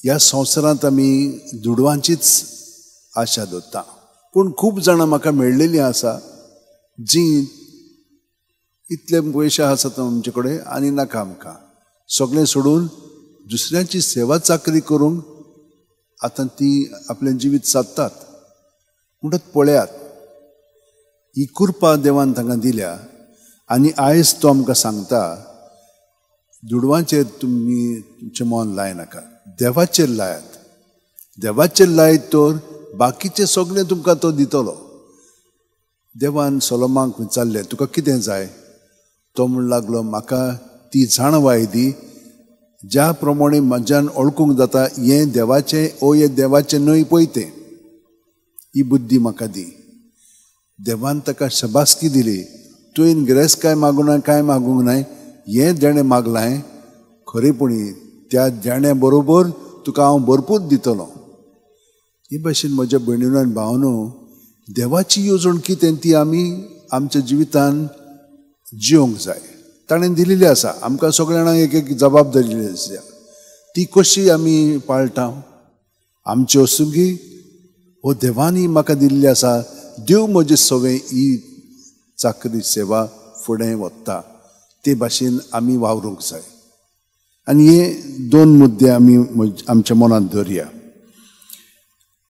ह्या संवसारांत आमी दुडवांचीच आशा दवरता, पूण खूब जाणां म्हाका मेळ्ळेलीं आसा जीं इतले पयशे आसात आमचे कडेन आनी नाका आमकां, सगळें सोडून दुसऱ्यांची सेवा चाकरी करूंक आतां ती आपलें जिवीत सादतात. म्हणटात पळयात, ही कृपा देवान तांकां दिल्या आनी आयज तो आमकां सांगता दुडवांचेर तुमी तुमचें मन लायनाका, देवाचेर लायात. देवाचेर लायत तर बाकीचें सगळें तुमकां तो दितलो. देवान सोलोमाक विचारलें तुका कितें जाय? तो म्हण लागलो म्हाका ती जाणवाय दी ज्या प्रमाणे म्हाज्यान ओळखूंक जाता हें देवाचें ओ हें देवाचें न्हय पळय तें, ही बुद्धी म्हाका दी. देवान ताका शबासकी दिली. तुवें गिरेस्त मागूंक ना, कांय मागूंक नाय, हें देणें मागलां खरेपणी त्या देण्या बरोबर तुका हांव भरपूर दितलो. हे भाशेन म्हज्या भयणीनो आनी भावानो, देवाची येवजण कितें ती आमी आमच्या जिवितान जिवंक जाय. ताणें दिलेली आसा आमकां सगळ्या जाणांक एक एक जबाबदारी दिल्ली आसा. ती कशी आमी पाळटा? आमच्यो सुगी हो देवानी म्हाका दिल्ली आसा, देव म्हजे सवय ही चाकरी सेवा फुडें वता ते भाशेन आमी वावरूंक जाय. आनी हे दोन मुद्दे आमी आमच्या मनांत दवरया.